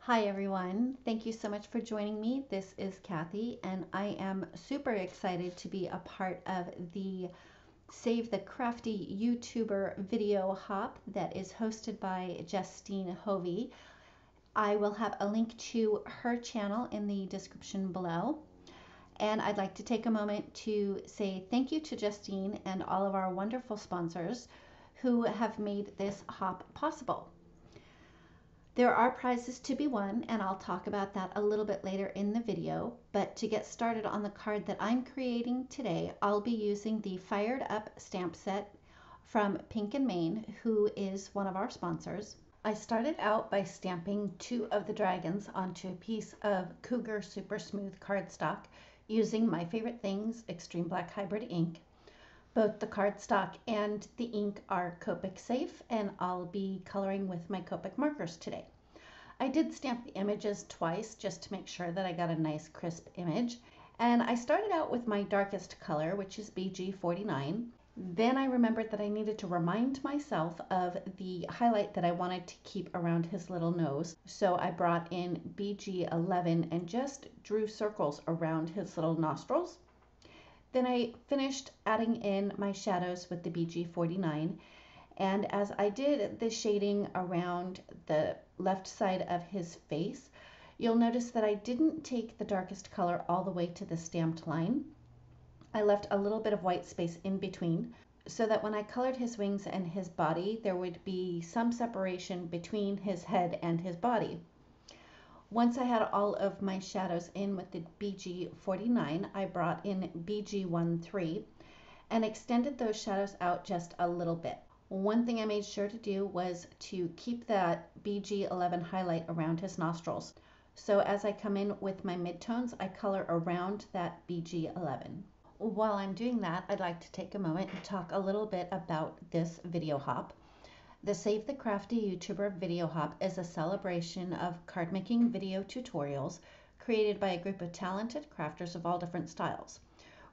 Hi everyone, thank you so much for joining me. This is Kathy and I am super excited to be a part of the Save the Crafty YouTuber video hop that is hosted by Justine Hovey. I will have a link to her channel in the description below. And I'd like to take a moment to say thank you to Justine and all of our wonderful sponsors who have made this hop possible. There are prizes to be won, and I'll talk about that a little bit later in the video. But to get started on the card that I'm creating today, I'll be using the Fired Up stamp set from Pink and Main, who is one of our sponsors. I started out by stamping two of the dragons onto a piece of Cougar Super Smooth cardstock using My Favorite Things Extreme Black Hybrid ink. Both the cardstock and the ink are Copic safe, and I'll be coloring with my Copic markers today. I did stamp the images twice just to make sure that I got a nice crisp image. And I started out with my darkest color, which is BG49. Then I remembered that I needed to remind myself of the highlight that I wanted to keep around his little nose. So I brought in BG11 and just drew circles around his little nostrils. Then I finished adding in my shadows with the BG49, and as I did the shading around the left side of his face, you'll notice that I didn't take the darkest color all the way to the stamped line. I left a little bit of white space in between so that when I colored his wings and his body, there would be some separation between his head and his body. Once I had all of my shadows in with the BG49, I brought in BG13 and extended those shadows out just a little bit. One thing I made sure to do was to keep that BG11 highlight around his nostrils. So as I come in with my midtones, I color around that BG11. While I'm doing that, I'd like to take a moment and talk a little bit about this video hop. The Save the Crafty YouTuber video hop is a celebration of card making video tutorials created by a group of talented crafters of all different styles.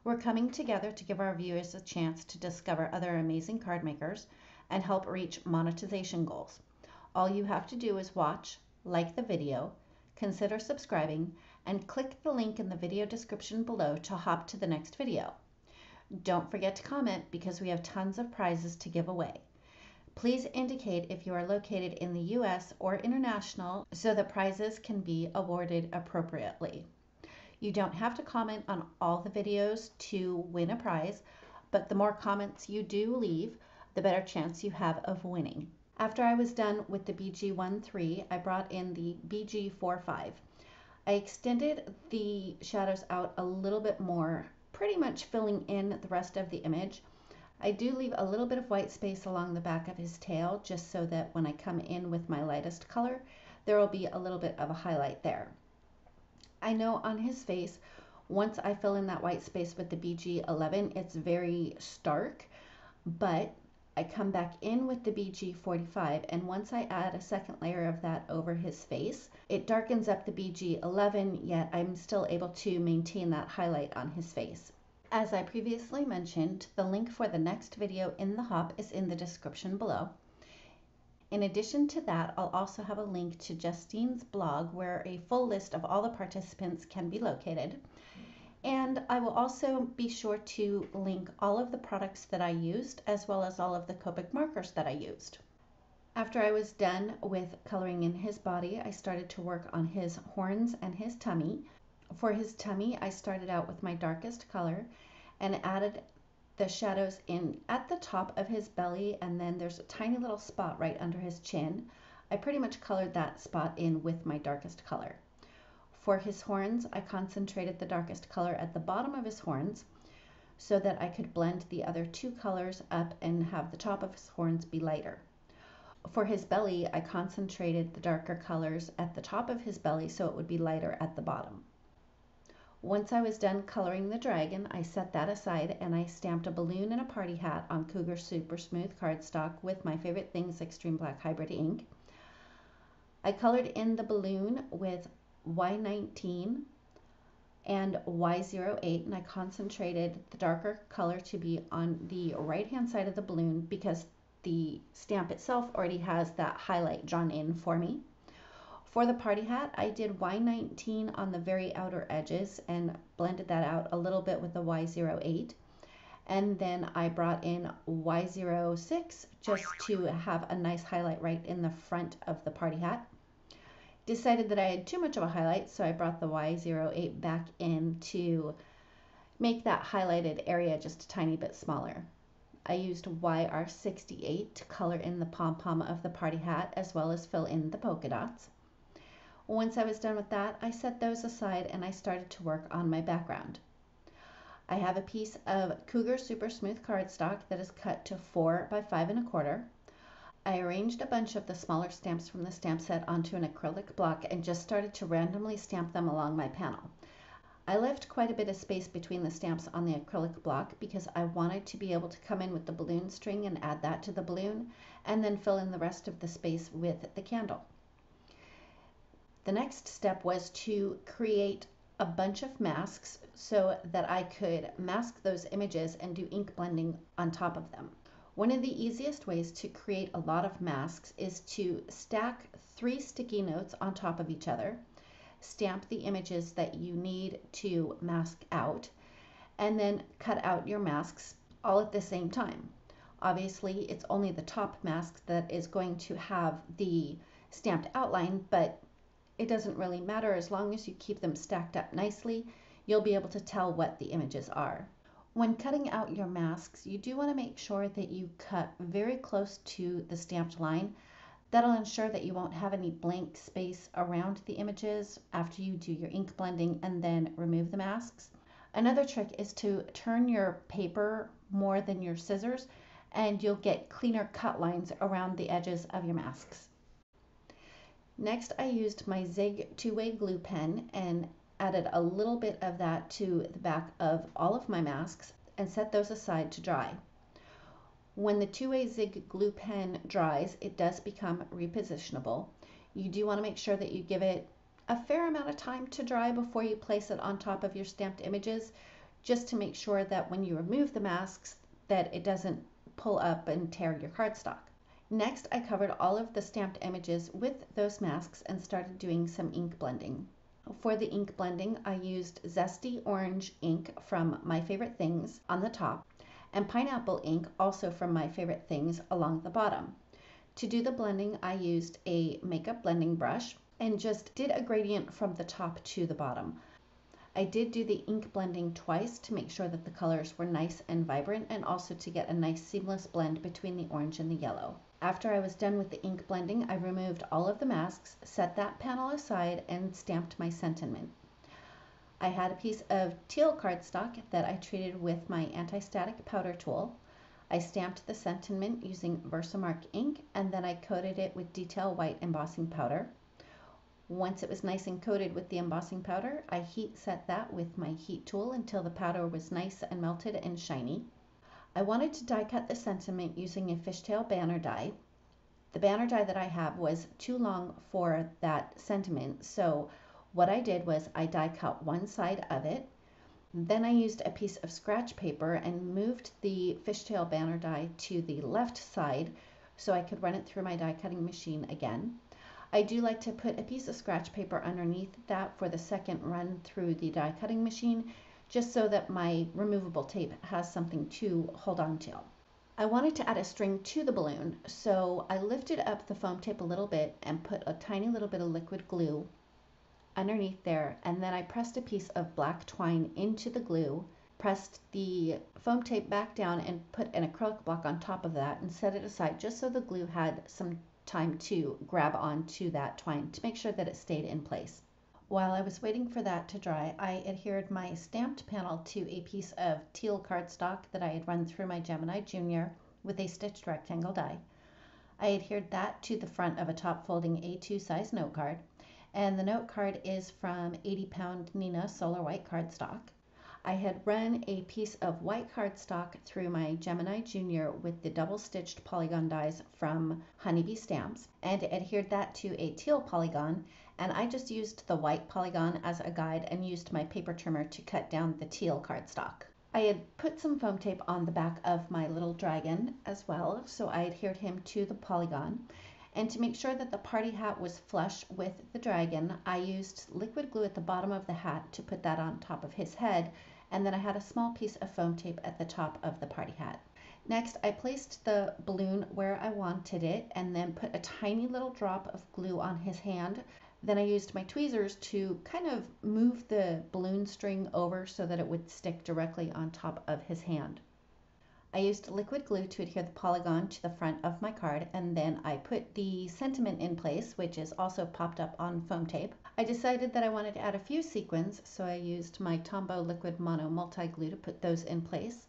We're coming together to give our viewers a chance to discover other amazing card makers and help reach monetization goals. All you have to do is watch, like the video, consider subscribing, and click the link in the video description below to hop to the next video. Don't forget to comment because we have tons of prizes to give away. Please indicate if you are located in the US or international so that prizes can be awarded appropriately. You don't have to comment on all the videos to win a prize, but the more comments you do leave, the better chance you have of winning. After I was done with the BG13, I brought in the BG45. I extended the shadows out a little bit more, pretty much filling in the rest of the image. I do leave a little bit of white space along the back of his tail just so that when I come in with my lightest color, there will be a little bit of a highlight there. I know on his face, once I fill in that white space with the BG11, it's very stark, but I come back in with the BG45, and once I add a second layer of that over his face, it darkens up the BG11, yet I'm still able to maintain that highlight on his face. As I previously mentioned, the link for the next video in the hop is in the description below. In addition to that, I'll also have a link to Justine's blog where a full list of all the participants can be located. And I will also be sure to link all of the products that I used as well as all of the Copic markers that I used. After I was done with coloring in his body, I started to work on his horns and his tummy. For his tummy, I started out with my darkest color and added the shadows in at the top of his belly, and then there's a tiny little spot right under his chin. I pretty much colored that spot in with my darkest color. For his horns, I concentrated the darkest color at the bottom of his horns so that I could blend the other two colors up and have the top of his horns be lighter. For his belly, I concentrated the darker colors at the top of his belly so it would be lighter at the bottom. Once I was done coloring the dragon, I set that aside and I stamped a balloon and a party hat on Cougar Super Smooth cardstock with My Favorite Things Extreme Black Hybrid ink. I colored in the balloon with Y19 and Y08, and I concentrated the darker color to be on the right hand side of the balloon because the stamp itself already has that highlight drawn in for me. For the party hat, I did Y19 on the very outer edges and blended that out a little bit with the Y08. And then I brought in Y06 just to have a nice highlight right in the front of the party hat. Decided that I had too much of a highlight, so I brought the Y08 back in to make that highlighted area just a tiny bit smaller. I used YR68 to color in the pom-pom of the party hat as well as fill in the polka dots. Once I was done with that, I set those aside and I started to work on my background. I have a piece of Cougar Super Smooth cardstock that is cut to 4 by 5 1/4. I arranged a bunch of the smaller stamps from the stamp set onto an acrylic block and just started to randomly stamp them along my panel. I left quite a bit of space between the stamps on the acrylic block because I wanted to be able to come in with the balloon string and add that to the balloon and then fill in the rest of the space with the candle. The next step was to create a bunch of masks so that I could mask those images and do ink blending on top of them. One of the easiest ways to create a lot of masks is to stack 3 sticky notes on top of each other, stamp the images that you need to mask out, and then cut out your masks all at the same time. Obviously, it's only the top mask that is going to have the stamped outline, but it doesn't really matter as long as you keep them stacked up nicely. You'll be able to tell what the images are. When cutting out your masks, you do want to make sure that you cut very close to the stamped line. That'll ensure that you won't have any blank space around the images after you do your ink blending and then remove the masks. Another trick is to turn your paper more than your scissors and you'll get cleaner cut lines around the edges of your masks. Next, I used my Zig two-way glue pen and added a little bit of that to the back of all of my masks and set those aside to dry. When the two-way Zig glue pen dries, it does become repositionable. You do want to make sure that you give it a fair amount of time to dry before you place it on top of your stamped images, just to make sure that when you remove the masks that it doesn't pull up and tear your cardstock. Next, I covered all of the stamped images with those masks and started doing some ink blending. For the ink blending, I used Zesty Orange ink from My Favorite Things on the top and pineapple ink also from My Favorite Things along the bottom. To do the blending, I used a makeup blending brush and just did a gradient from the top to the bottom. I did do the ink blending twice to make sure that the colors were nice and vibrant and also to get a nice seamless blend between the orange and the yellow. After I was done with the ink blending, I removed all of the masks, set that panel aside, and stamped my sentiment. I had a piece of teal cardstock that I treated with my anti-static powder tool. I stamped the sentiment using Versamark ink, and then I coated it with detail white embossing powder. Once it was nice and coated with the embossing powder, I heat set that with my heat tool until the powder was nice and melted and shiny. I wanted to die cut the sentiment using a fishtail banner die. The banner die that I have was too long for that sentiment, so what I did was I die cut one side of it. Then I used a piece of scratch paper and moved the fishtail banner die to the left side so I could run it through my die cutting machine again. I do like to put a piece of scratch paper underneath that for the second run through the die cutting machine, just so that my removable tape has something to hold on to. I wanted to add a string to the balloon, so I lifted up the foam tape a little bit and put a tiny little bit of liquid glue underneath there, and then I pressed a piece of black twine into the glue, pressed the foam tape back down and put an acrylic block on top of that and set it aside just so the glue had some time to grab onto that twine to make sure that it stayed in place. While I was waiting for that to dry, I adhered my stamped panel to a piece of teal cardstock that I had run through my Gemini Junior with a stitched rectangle die. I adhered that to the front of a top folding A2 size note card, and the note card is from 80-pound Nina Solar White cardstock. I had run a piece of white cardstock through my Gemini Junior with the double stitched polygon dies from Honeybee Stamps and adhered that to a teal polygon, and I just used the white polygon as a guide and used my paper trimmer to cut down the teal cardstock. I had put some foam tape on the back of my little dragon as well, so I adhered him to the polygon. And to make sure that the party hat was flush with the dragon, I used liquid glue at the bottom of the hat to put that on top of his head, and then I had a small piece of foam tape at the top of the party hat. Next, I placed the balloon where I wanted it and then put a tiny little drop of glue on his hand. Then I used my tweezers to kind of move the balloon string over so that it would stick directly on top of his hand. I used liquid glue to adhere the polygon to the front of my card, and then I put the sentiment in place, which is also popped up on foam tape. I decided that I wanted to add a few sequins, so I used my Tombow liquid mono multi-glue to put those in place.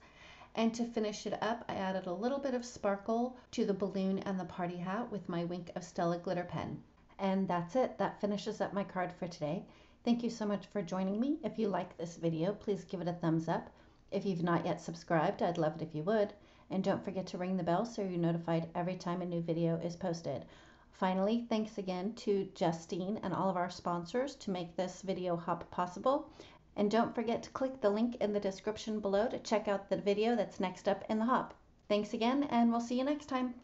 And to finish it up, I added a little bit of sparkle to the balloon and the party hat with my Wink of Stella glitter pen. And that's it. That finishes up my card for today. Thank you so much for joining me. If you like this video, please give it a thumbs up. If you've not yet subscribed, I'd love it if you would. And don't forget to ring the bell so you're notified every time a new video is posted. Finally, thanks again to Justine and all of our sponsors to make this video hop possible. And don't forget to click the link in the description below to check out the video that's next up in the hop. Thanks again, and we'll see you next time.